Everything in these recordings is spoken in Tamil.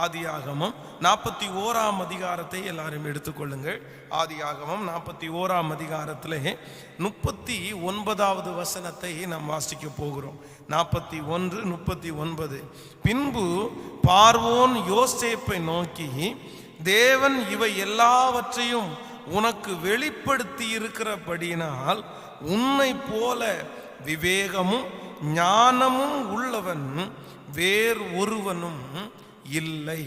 ஆதியாகமம் 41ஆம் அதிகாரத்தை எல்லாரும் எடுத்துக்கொள்ளுங்கள். ஆதியாகமம் 41ஆம் அதிகாரத்திலே 39வது வசனத்தை நாம் வாசிக்க போகிறோம். 41:39. பின்பு பார்வோன் யோசேப்பை நோக்கி, தேவன் இவை எல்லாவற்றையும் உனக்கு வெளிப்படுத்தி இருக்கிறபடியினால் உன்னை போல விவேகமும் ஞானமும் உள்ளவன் வேறு ஒருவனும் இல்லை.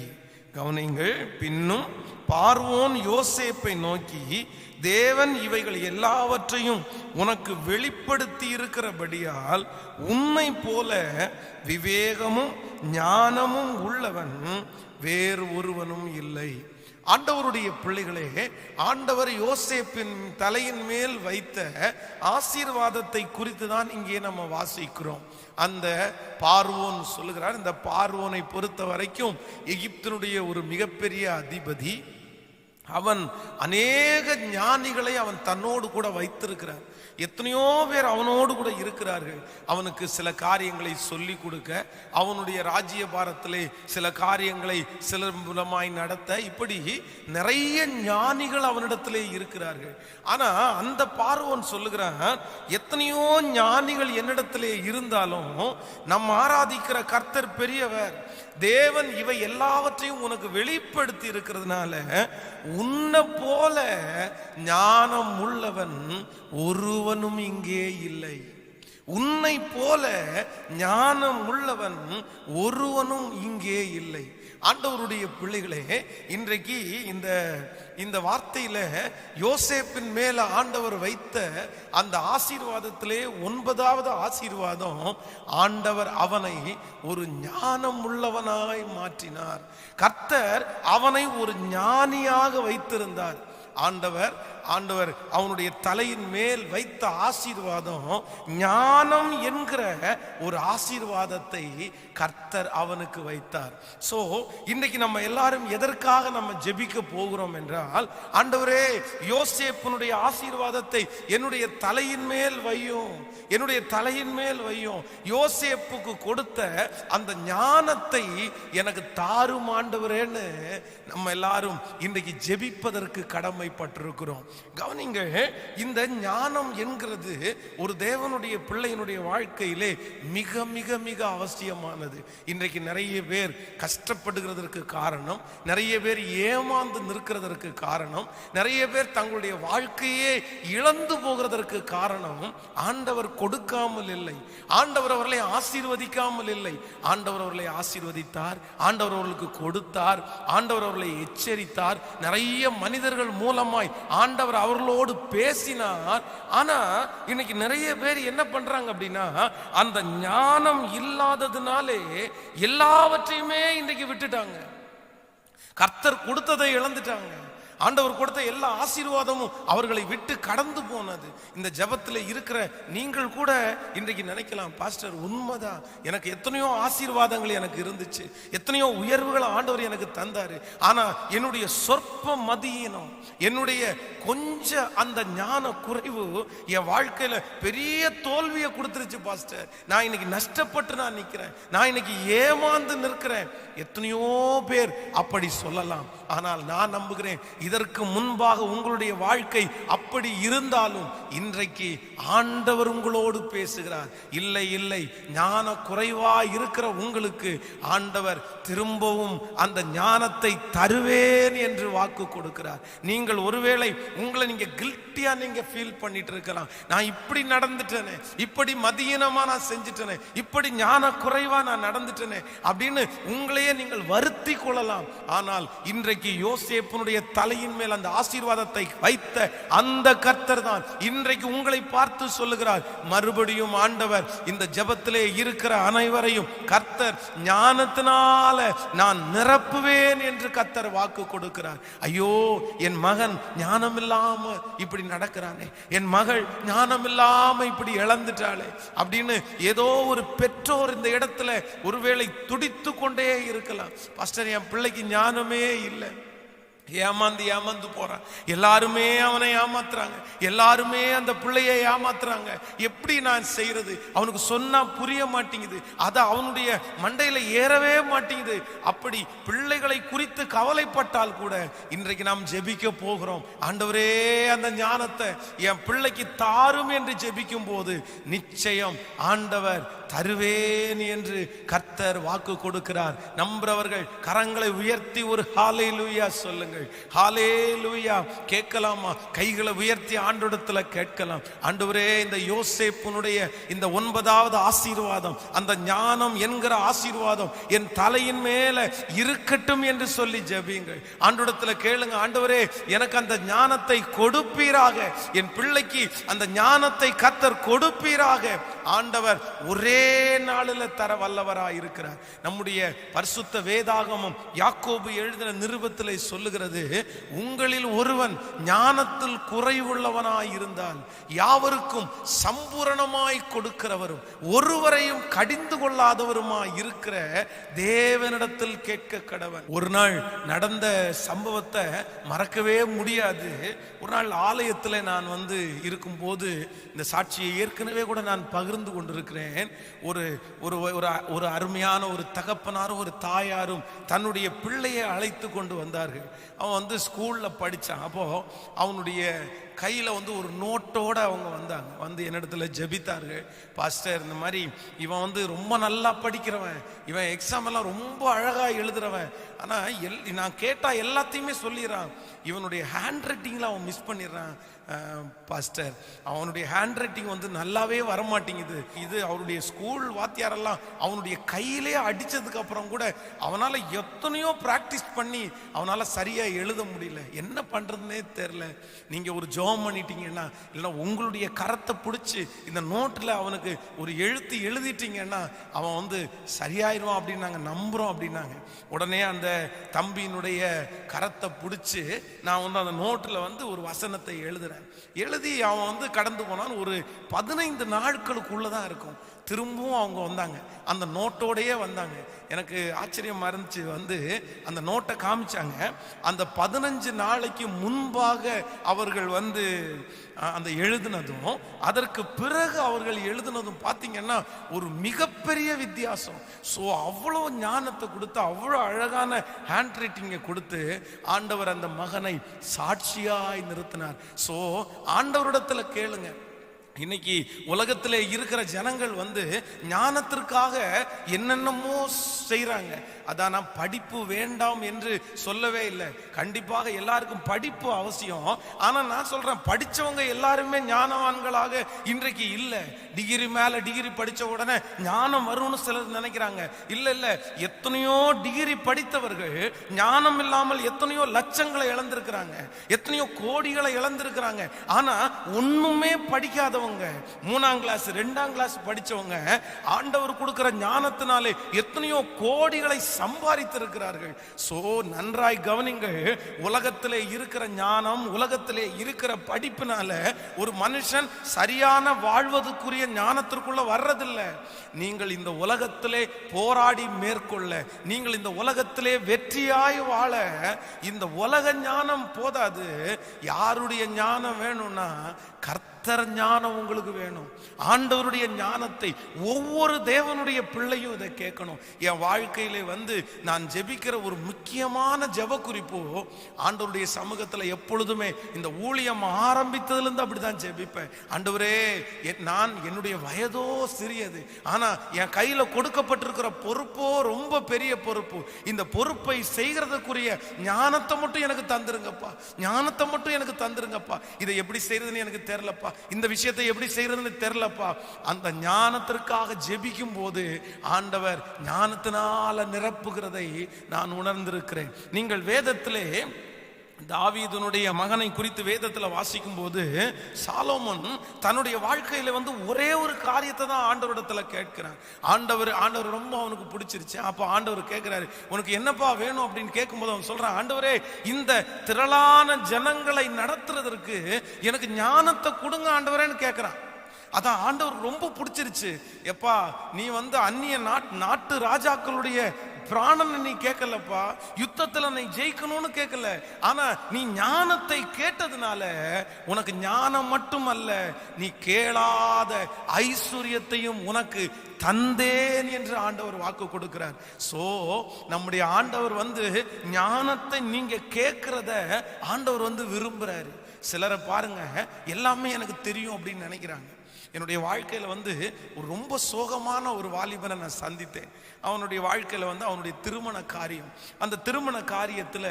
கவனிங்கள். பின்னும் பார்வோன் யோசேப்பை நோக்கி, தேவன் இவைகள் எல்லாவற்றையும் உனக்கு வெளிப்படுத்தி இருக்கிறபடியால் உன்னை போல விவேகமும் ஞானமும் உள்ளவன் வேறு ஒருவனும் இல்லை. ஆண்டவருடைய பிள்ளைகளே, ஆண்டவர் யோசேப்பின் தலையின் மேல் வைத்த ஆசீர்வாதத்தை குறித்து தான் இங்கே நம்ம வாசிக்கிறோம். அந்த பார்வோன் சொல்லுகிறார், இந்த பார்வோனை பொறுத்த வரைக்கும் எகிப்தினுடைய ஒரு மிகப்பெரிய அதிபதி. அவன் அநேக ஞானிகளை அவன் தன்னோடு கூட வைத்திருக்கிறார். எத்தனையோ பேர் அவனோடு கூட இருக்கிறார்கள். அவனுக்கு சில காரியங்களை சொல்லி கொடுக்க, அவனுடைய ராஜ்யபாரத்திலே சில காரியங்களை சிலர் மூலமாய் நடத்த, இப்படி நிறைய ஞானிகள் அவனிடத்திலே இருக்கிறார்கள். ஆனா அந்த பார்வோன் சொல்லுகிறான், எத்தனையோ ஞானிகள் என்னிடத்திலே இருந்தாலும் நம்ம ஆராதிக்கிற கர்த்தர் பெரியவர், தேவன் இவை எல்லாவற்றையும் உனக்கு வெளிப்படுத்தி இருக்கிறதுனால உன்னை போல ஞானம் உள்ளவன் ஒருவனும் இங்கே இல்லை. உன்னை போல ஞானம் உள்ளவன் ஒருவனும் இங்கே இல்லை. ஆண்டவருடைய பிள்ளைகளே, இன்றைக்கு இந்த வார்த்தையில யோசேப்பின் மேல ஆண்டவர் வைத்த அந்த ஆசீர்வாதத்திலே 9வது ஆசீர்வாதம், ஆண்டவர் அவனை ஒரு ஞானம் உள்ளவனாய் மாற்றினார். கர்த்தர் அவனை ஒரு ஞானியாக வைத்திருந்தார். ஆண்டவர் அவனுடைய தலையின் மேல் வைத்த ஆசீர்வாதம் ஞானம் என்கிற ஒரு ஆசீர்வாதத்தை கர்த்தர் அவனுக்கு வைத்தார். சோ இன்னைக்கு நம்ம எல்லாரும் எதற்காக நம்ம ஜெபிக்க போகிறோம் என்றால், ஆண்டவரே யோசேப்பினுடைய ஆசீர்வாதத்தை என்னுடைய தலையின் மேல் வையும், என்னுடைய தலையின் மேல் வையும். யோசேப்புக்கு கொடுத்த அந்த ஞானத்தை எனக்கு தாரும் ஆண்டவரேன்னு நம்ம எல்லாரும் இன்றைக்கு ஜெபிப்பதற்கு கடமைப்பட்டிருக்கிறோம். கவனிங்க, இந்த ஞானம் என்கிறது ஒரு தேவனுடைய பிள்ளையினுடைய வாழ்க்கையிலே மிக மிக மிக அவசியமானது. இன்றைக்கு நிறைய பேர் கஷ்டப்படுகிறதற்கு காரணம், நிறைய பேர் ஏமாந்து நிற்கிறதற்கு காரணம், நிறைய பேர் தங்களுடைய வாழ்க்கையே இழந்து போகிறதற்கு காரணம் ஆண்டவர் கொடுக்காமல் இல்லை, ஆண்டவர் அவர்களை ஆசீர்வதிக்காமல் இல்லை. ஆண்டவர் அவர்களை ஆசீர்வதித்தார், ஆண்டவர் அவர்களுக்கு கொடுத்தார், ஆண்டவர் அவர்களை எச்சரித்தார். நிறைய மனிதர்கள் மூலமாய் ஆண்டவர் அவர்களோடு பேசினார். ஆனா இன்னைக்கு நிறைய பேர் என்ன பண்றாங்க அப்படின்னா, அந்த ஞானம் இல்லாததுனாலே எல்லாவற்றையுமே இன்னைக்கு விட்டுட்டாங்க. கர்த்தர் கொடுத்ததை இழந்துட்டாங்க. ஆண்டவர் கொடுத்த எல்லா ஆசீர்வாதமும் அவர்களை விட்டு கடந்து போனது. இந்த ஜெபத்தில் இருக்கிற நீங்கள் கூட இன்றைக்கு நினைக்கலாம், பாஸ்டர் உண்மைதான், எனக்கு எத்தனையோ ஆசீர்வாதங்கள் எனக்கு இருந்துச்சு, எத்தனையோ உயர்வுகளை ஆண்டவர் எனக்கு தந்தாரு, ஆனா என்னுடைய சொற்ப மதியினம், என்னுடைய கொஞ்ச அந்த ஞான குறைவு என் வாழ்க்கையில பெரிய தோல்வியை கொடுத்துருச்சு பாஸ்டர். நான் இன்னைக்கு நஷ்டப்பட்டு நான் நிற்கிறேன், நான் இன்னைக்கு ஏமாந்து நிற்கிறேன். எத்தனையோ பேர் அப்படி சொல்லலாம். ஆனால் நான் நம்புகிறேன், இதற்கு முன்பாக உங்களுடைய வாழ்க்கை அப்படி இருந்தாலும் இன்றைக்கு ஆண்டவர் உங்களோடு பேசுகிறார். இல்லை இல்லை, ஞான குறைவா இருக்கிற உங்களுக்கு ஆண்டவர் திரும்பவும் அந்த ஞானத்தை தருவேன் என்று வாக்கு கொடுக்கிறார். நீங்கள் ஒருவேளை உங்களை நீங்க கில்ட்டியா நீங்க ஃபீல் பண்ணிட்டு இருக்கலாம், நான் இப்படி நடந்துட்டேனே, இப்படி மதியீனமா நான் செஞ்சுட்டேனே, இப்படி ஞான குறைவா நான் நடந்துட்டேனே அப்படின்னு உங்களையே நீங்கள் வருத்தி கொள்ளலாம். ஆனால் இன்றைக்கு யோசேப்பினுடைய தலையின் மேல் அந்த ஆசீர்வாதத்தை வைத்த அந்த கர்த்தர் தான் இன்றைக்கு உங்களை பார்த்து சொல்லுகிறார், மறுபடியும் ஆண்டவர் இந்த ஜெபத்திலே இருக்கிற அனைவரையும் கர்த்தர் ஞானத்தினால நான் நிரப்புவேன் என்று கர்த்தர் வாக்கு கொடுக்கிறார். ஐயோ, என் மகன் ஞானம் இல்லாம இப்படி நடக்கிறானே, என் மகள் ஞானம் இல்லாம இப்படி இழந்துட்டாளே அப்படின்னு ஏதோ ஒரு பெற்றோர் இந்த இடத்துல ஒருவேளை துடித்து கொண்டே இருக்கலாம். பாஸ்டர், என் பிள்ளைக்கு ஞானமே இல்லை, ஏமாந்து போறான். எல்லாருமே அவனை ஏமாத்துறாங்க, எல்லாருமே அந்த பிள்ளையை ஏமாத்துறாங்க. எப்படி நான் செய்யறது? அவனுக்கு சொன்னா புரிய மாட்டேங்குது, அது அவனுடைய மண்டையில ஏறவே மாட்டேங்குது. அப்படி பிள்ளைகளை குறித்து கவலைப்பட்டால் கூட இன்றைக்கு நாம் ஜெபிக்க போகிறோம். ஆண்டவரே, அந்த ஞானத்தை என் பிள்ளைக்கு தாரும் என்று ஜெபிக்கும் போது நிச்சயம் ஆண்டவர் தருவேன் என்று கர்த்தர் வாக்கு கொடுக்கிறார். நம்புறவர்கள் கரங்களை உயர்த்தி ஒரு ஹalleluya சொல்லுங்கள். ஹalleluya. கேட்கலாமா? கைகளை உயர்த்தி ஆண்டவரிடத்துல கேட்கலாம். ஆண்டவரே, இந்த யோசேப்புனுடைய இந்த 9வது ஆசீர்வாதம், அந்த ஞானம் என்கிற ஆசீர்வாதம் என் தலையின் மேல இருக்கட்டும் என்று சொல்லி ஜெபியுங்கள். ஆண்டவரிடத்துல கேளுங்க, ஆண்டவரே எனக்கு அந்த ஞானத்தை கொடுப்பீராக, என் பிள்ளைக்கு அந்த ஞானத்தை கர்த்தர் கொடுப்பீராக. ஆண்டவர் ஒரே நாளில் தர வல்லவராய் இருக்கிறார். நம்முடைய பரிசுத்த வேதாகமம் யாக்கோபு எழுதின நிருபத்திலே சொல்லுகிறது, உங்களில் ஒருவன் ஞானத்தில் குறைவுள்ளவனாய் இருந்தால் யாவருக்கும் சம்பூரணமாய் கொடுக்கிறவரும் ஒருவரையும் கடிந்து கொள்ளாதவருமாய் இருக்கிற தேவனிடத்தில் கேட்க கடவன். ஒரு நாள் நடந்த சம்பவத்தை மறக்கவே முடியாது. ஒரு நாள் ஆலயத்தில் நான் இருக்கும்போது இந்த சாட்சியை ஏற்கனவே கூட நான் பகிர்ந்து கொண்டிருக்கிறேன். ஒரு அருமையான ஒரு தகப்பனாரும் ஒரு தாயாரும் தன்னுடைய பிள்ளையை அழைத்து கொண்டு வந்தார்கள். அவன் ஸ்கூல்ல படிச்சான். அப்போ அவனுடைய கையில் ஒரு நோட்டோடு அவங்க வந்தாங்க. என்னிடத்துல ஜெபித்தார்கள். பாஸ்டர், இந்த மாதிரி இவன் ரொம்ப நல்லா படிக்கிறவன், இவன் எக்ஸாம் எல்லாம் ரொம்ப அழகாக எழுதுறவன், ஆனால் நான் கேட்டால் எல்லாத்தையுமே சொல்லிடுறான், இவனுடைய ஹேண்ட் ரைட்டிங்கில் அவன் மிஸ் பண்ணிடுறான் பாஸ்டர், அவனுடைய ஹேண்ட் ரைட்டிங் நல்லாவே வரமாட்டேங்குது. இது அவருடைய ஸ்கூல் வாத்தியாரெல்லாம் அவனுடைய கையிலே அடித்ததுக்கு அப்புறம் கூட அவனால் எத்தனையோ ப்ராக்டிஸ் பண்ணி அவனால் சரியாக எழுத முடியல. என்ன பண்ணுறதுனே தெரில. நீங்கள் ஒரு ஜோம் பண்ணிட்டீங்கன்னா, இல்லைன்னா உங்களுடைய கரத்தை பிடிச்சி இந்த நோட்டில் அவனுக்கு ஒரு எழுத்து எழுதிட்டீங்கன்னா அவன் சரியாயிடுவான் அப்படின்னு நாங்கள் நம்புகிறோம் அப்படின்னாங்க. உடனே அந்த தம்பியினுடைய கரத்தை பிடிச்சி நான் அந்த நோட்டில் ஒரு வசனத்தை எழுதி அவன் கடந்து போனான். ஒரு 15 நாட்களுக்குள்ளதான் இருக்கும். திரும்பவும் அவங்க வந்தாங்க, அந்த நோட்டோடையே வந்தாங்க. எனக்கு ஆச்சரியமா இருந்துச்சு. அந்த நோட்டை காமிச்சாங்க. அந்த 15 நாளைக்கு முன்பாக அவர்கள் அந்த எழுதினதும் அதற்கு பிறகு அவர்கள் எழுதினதும் பார்த்தீங்கன்னா ஒரு மிகப்பெரிய வித்தியாசம். ஸோ அவ்வளோ ஞானத்தை கொடுத்து, அவ்வளோ அழகான ஹேண்ட் ரைட்டிங்கை கொடுத்து ஆண்டவர் அந்த மகனை சாட்சியாய் நிறுத்தினார். ஸோ ஆண்டவரிடத்துல கேளுங்க. இன்னைக்கு உலகத்திலே இருக்கிற ஜனங்கள் ஞானத்திற்காக என்னென்னமோ செய்யறாங்க. அதான் நான் படிப்பு வேண்டாம் என்று சொல்லவே இல்லை. கண்டிப்பாக எல்லாருக்கும் படிப்பு அவசியம். ஆனா நான் சொல்றேன், படிச்சவங்க எல்லாருமே ஞானவான்களாக இன்றைக்கு இல்லை. டிகிரி மேல டிகிரி படிச்ச உடனே ஞானம் வரும்னு சிலர் நினைக்கிறாங்க. இல்ல இல்ல, எத்தனையோ டிகிரி படித்தவர்கள் ஞானம் இல்லாமல் எத்தனையோ லட்சங்களை இழந்திருக்கிறாங்க, எத்தனையோ கோடிகளை இழந்திருக்கிறாங்க. ஆனா ஒண்ணுமே படிக்காதவங்க, 3ஆம் கிளாஸ் 2ஆம் கிளாஸ் படிச்சவங்க ஆண்டவர் கொடுக்கிற ஞானத்தினாலே எத்தனையோ கோடிகளை சம்பாதித்திருக்கிறார்கள். சோ நன்றாய் கவனிங்கள். உலகத்திலே இருக்கிற ஞானம், உலகத்திலே இருக்கிற படிப்பினால ஒரு மனுஷன் சரியான வாழ்வதற்குரிய ஞானத்திற்குள்ள வர்றதில்லை. நீங்கள் இந்த உலகத்திலே போராடி மேற்கொள்ள, நீங்கள் இந்த உலகத்திலே வெற்றியாய் வாழ இந்த உலக ஞானம் போதாது. யாருடைய ஞானம் வேணும்னா கர்த்தர் ஞானம் உங்களுக்கு வேணும். ஆண்டவருடைய ஞானத்தை ஒவ்வொரு தேவனுடைய பிள்ளையும் இதை கேட்கணும். என் வாழ்க்கையிலே நான் ஜெபிக்கிற ஒரு முக்கியமான ஜெப குறிப்போ, ஆண்டவருடைய சமூகத்தில் எப்பொழுதுமே இந்த ஊழியம் ஆரம்பித்ததுலேருந்து அப்படிதான் ஜெபிப்பேன். ஆண்டவரே, நான் என்னுடைய வயதோ சிறியது, ஆனா என் கையில கொடுக்கப்பட்டிருக்கிற பொறுப்போ ரொம்ப பெரிய பொறுப்பு. இந்த பொறுப்பை செய்கிறதுக்குரிய ஞானத்தை மட்டும் எனக்கு தந்துருங்கப்பா, ஞானத்தை மட்டும் எனக்கு தந்துருங்கப்பா. இதை எப்படி செய்யறதுன்னு எனக்கு தெரியலப்பா, இந்த விஷயத்தை எப்படி செய்யறதுன்னு தெரியலப்பா. அந்த ஞானத்திற்காக ஜெபிக்கும் போது ஆண்டவர் ஞானத்தினால நிரப்புகிறதை நான் உணர்ந்திருக்கிறேன். நீங்கள் வேதத்திலே தாவீதுனுடைய மகனை குறித்து வேதத்தில் வாசிக்கும் போது சாலோமன் தன்னுடைய வாழ்க்கையில ஒரே ஒரு காரியத்தை தான் ஆண்டவரிடத்துல கேட்கிறான். ஆண்டவர் ரொம்ப அவனுக்கு பிடிச்சிருச்சு. அப்போ ஆண்டவர் கேட்கிறாரு, உனக்கு என்னப்பா வேணும் அப்படின்னு கேட்கும்போது அவன் சொல்றான், ஆண்டவரே, இந்த திரளான ஜனங்களை நடத்துறதற்கு எனக்கு ஞானத்தை கொடுங்க ஆண்டவரேன்னு கேட்கிறான். அதான் ஆண்டவர் ரொம்ப பிடிச்சிருச்சு. எப்பா, நீ அந்நிய நாட்டு ராஜாக்களுடைய பிராணனை நீ கேட்கலப்பா, யுத்தத்துல நீ ஜெயிக்கணும்னு கேட்கல. ஆனா நீ ஞானத்தை கேட்டதுனால உனக்கு ஞானம் மட்டுமல்ல, நீ கேளாத ஐஸ்வர்யத்தையும் உனக்கு தந்தேன் என்று ஆண்டவர் வாக்கு கொடுக்கிறார். சோ நம்முடைய ஆண்டவர் ஞானத்தை நீங்க கேட்கிறத ஆண்டவர் விரும்புறாரு. சிலரை பாருங்க, எல்லாமே எனக்கு தெரியும் அப்படின்னு நினைக்கிறாங்க. என்னுடைய வாழ்க்கையில ஒரு ரொம்ப சோகமான ஒரு வாலிபனை நான் சந்தித்தேன். அவனுடைய வாழ்க்கையில அவனுடைய திருமண காரியம், அந்த திருமண காரியத்துல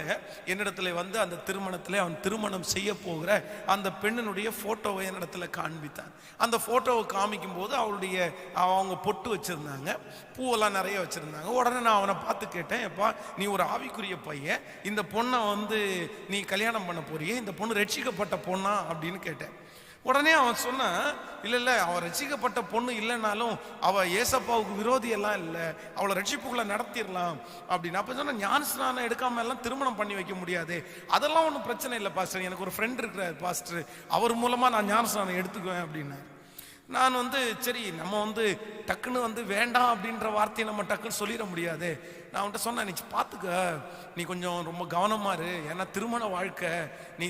என்னிடத்துல அந்த திருமணத்துல அவன் திருமணம் செய்ய போகிற அந்த பெண்ணினுடைய போட்டோவை என்னிடத்துல காண்பித்தான். அந்த போட்டோவை காமிக்கும் போது அவங்க பொட்டு வச்சிருந்தாங்க, பூவெல்லாம் நிறைய வச்சிருந்தாங்க. உடனே நான் அவனை பார்த்து கேட்டேன், எப்பா நீ ஒரு ஆவிக்குரிய பையன், இந்த பொண்ணை நீ கல்யாணம் பண்ண போறியே, இந்த பொண்ணு ரட்சிக்கப்பட்ட பொண்ணா அப்படின்னு கேட்டேன். உடனே அவன் சொன்னான், இல்ல அவன் ரட்சிக்கப்பட்ட பொண்ணு இல்லைனாலும் அவ ஏசப்பாவுக்கு விரோதி எல்லாம் இல்லை, அவளை ரட்சிப்புக்குள்ள நடத்திடலாம் அப்படின்னு. அப்ப சொன்ன, ஞான ஸ்நானம் எடுக்காம எல்லாம் திருமணம் பண்ணி வைக்க முடியாது, அதெல்லாம் ஒன்றும் பிரச்சனை இல்லை பாஸ்டர், எனக்கு ஒரு ஃப்ரெண்ட் இருக்கிறார் பாஸ்டர், அவர் மூலமா நான் ஞான ஸ்நானம் எடுத்துக்குவேன் அப்படின்னு. நான் சரி நம்ம டக்குன்னு வேண்டாம் அப்படின்ற வார்த்தையை நம்ம டக்குன்னு சொல்லிட முடியாது. நான் அவன்கிட்ட சொன்னேன், நீ பார்த்துக்க, நீ கொஞ்சம் ரொம்ப கவனமா இரு, ஏன்னா திருமண வாழ்க்கை, நீ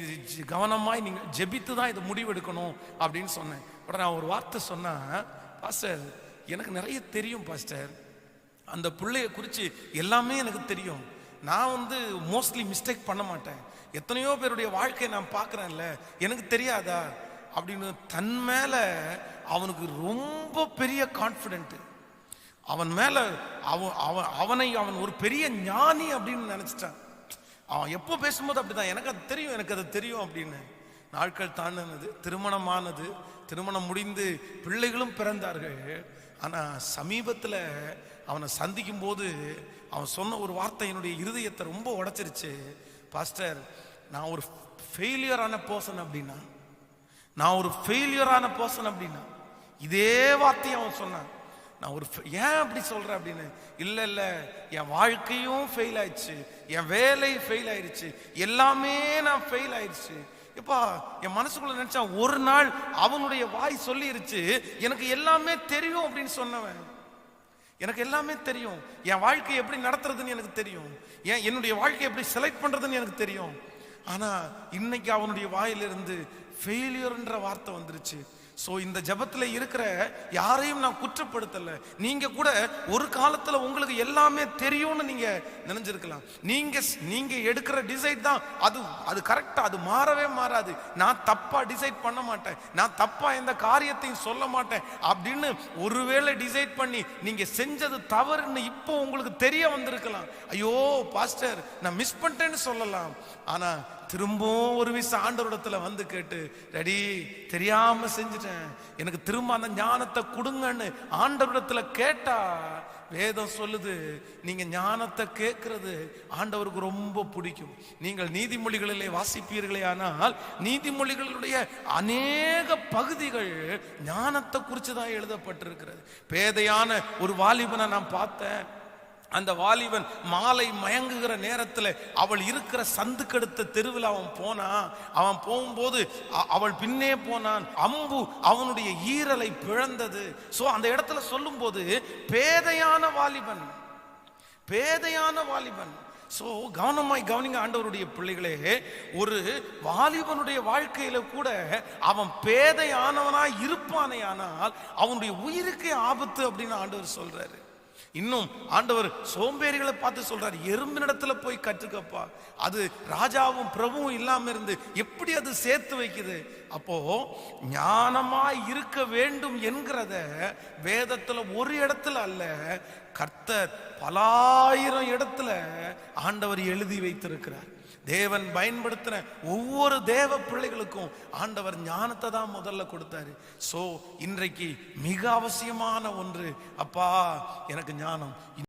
கவனமாய் நீங்க ஜெபித்து தான் இதை முடிவெடுக்கணும் அப்படின்னு சொன்னேன். உடனே நான் ஒரு வார்த்தை சொன்னா, பாஸ்டர் எனக்கு நிறைய தெரியும் பாஸ்டர், அந்த பிள்ளைய குறித்து எல்லாமே எனக்கு தெரியும், நான் மோஸ்ட்லி மிஸ்டேக் பண்ண மாட்டேன், எத்தனையோ பேருடைய வாழ்க்கையை நான் பார்க்குறேன்ல, எனக்கு தெரியாதா அப்படின்னு. தன் மேல அவனுக்கு ரொம்ப பெரிய கான்ஃபிடென்ட், அவன் மேல அவனை ஒரு பெரிய ஞானி அப்படின்னு நினைச்சிட்டான். அவன் எப்போ பேசும்போது அப்படிதான், எனக்கு அது தெரியும் அப்படின்னு. நாட்கள் தாண்டினது, திருமணமானது, திருமணம் முடிந்து பிள்ளைகளும் பிறந்தார்கள். ஆனா சமீபத்துல அவனை சந்திக்கும் போது அவன் சொன்ன ஒரு வார்த்தை என்னுடைய இருதயத்தை ரொம்ப உடைச்சிருச்சு. பாஸ்டர், நான் ஒரு ஃபெயிலியரான பர்சன் அப்படின்னா, நான் ஒரு ஃபெயிலியரான பர்சன் அப்படின்னா, இதே வார்த்தையை அவன் சொன்னான். நான் ஏன் அப்படி சொல்றேன் அப்படின்னு. இல்ல என் வாழ்க்கையும் ஃபெயில் ஆயிடுச்சு, என் வேலை ஃபெயில் ஆயிடுச்சு, எல்லாமே நான் ஃபெயில் ஆயிடுச்சு. எப்பா என் மனசுக்குள்ள நினைச்சா, ஒரு நாள் அவனுடைய வாய் சொல்லிருச்சு, எனக்கு எல்லாமே தெரியும் அப்படின்னு சொன்னவன். எனக்கு எல்லாமே தெரியும், என் வாழ்க்கையை எப்படி நடத்துறதுன்னு எனக்கு தெரியும், என்னுடைய வாழ்க்கையை எப்படி செலக்ட் பண்றதுன்னு எனக்கு தெரியும். ஆனா இன்னைக்கு அவனுடைய வாயிலிருந்து ஃபெயிலியர்ன்ற வார்த்தை வந்துருச்சு. சோ இந்த ஜெபத்துல இருக்கிற யாரையும் நான் குற்றப்படுத்தல. நீங்க கூட ஒரு காலத்துல உங்களுக்கு எல்லாமே தெரியும்னு நீங்க நினைஞ்சிருக்கலாம். நீங்க எடுக்கிற டிசைட் தான் அது கரெக்டா, அது மாறவே மாறாது. நான் தப்பா டிசைட் பண்ண மாட்டேன், நான் தப்பா எந்த காரியத்தையும் சொல்ல மாட்டேன் அப்படின்னு ஒருவேளை டிசைட் பண்ணி நீங்க செஞ்சது தவறுன்னு இப்போ உங்களுக்கு தெரிய வந்திருக்கலாம். ஐயோ பாஸ்டர் நான் மிஸ் பண்ணிட்டேன்னு சொல்லலாம். ஆனா திரும்பவும் ஒரு விஷயம் ஆண்டவரிடத்துல கேட்டு, ரெடி தெரியாம செஞ்சுட்டேன், எனக்கு திரும்ப அந்த ஞானத்தை கொடுங்கன்னு ஆண்டவரிடத்துல கேட்டா, வேதம் சொல்லுது, நீங்க ஞானத்தை கேட்கிறது ஆண்டவருக்கு ரொம்ப பிடிக்கும். நீங்கள் நீதிமொழிகளிலே வாசிப்பீர்களே ஆனால், நீதிமொழிகளுடைய அநேக பகுதிகள் ஞானத்தை குறிச்சுதான் எழுதப்பட்டிருக்கிறது. பேதையான ஒரு வாலிபனை நான் பார்த்தேன். அந்த வாலிபன் மாலை மயங்குகிற நேரத்தில் அவள் இருக்கிற சந்துக்கடுத்த தெருவில் அவன் போகும்போது அவள் பின்னே போனான், அம்பு அவனுடைய ஈரலை பிளந்தது. சோ அந்த இடத்துல சொல்லும் போது பேதையான வாலிபன். சோ கவனமாய் கவனிங்க ஆண்டவருடைய பிள்ளைகளே, ஒரு வாலிபனுடைய வாழ்க்கையில கூட அவன் பேதையானவனாய் இருப்பானே ஆனால் அவனுடைய உயிருக்கே ஆபத்து அப்படின்னு ஆண்டவர் சொல்றாரு. இன்னும் ஆண்டவர் சோம்பேறிகளை பார்த்து சொல்றாரு, எறும்பினிடத்துல போய் கற்றுக்கப்பா, அது ராஜாவும் பிரபுவும் இல்லாம இருந்து எப்படி அது சேர்த்து வைக்குது. அப்போ ஞானமாய் இருக்க வேண்டும் என்கிறத வேதத்துல ஒரு இடத்துல அல்ல, கர்த்தர் பலாயிரம் இடத்துல ஆண்டவர் எழுதி வைத்திருக்கிறார். தேவன் பயன்படுத்தின ஒவ்வொரு தேவ பிள்ளைகளுக்கும் ஆண்டவர் ஞானத்தை தான் முதல்ல கொடுத்தாரு. சோ இன்றைக்கு மிக அவசியமான ஒன்று, அப்பா எனக்கு ஞானம்.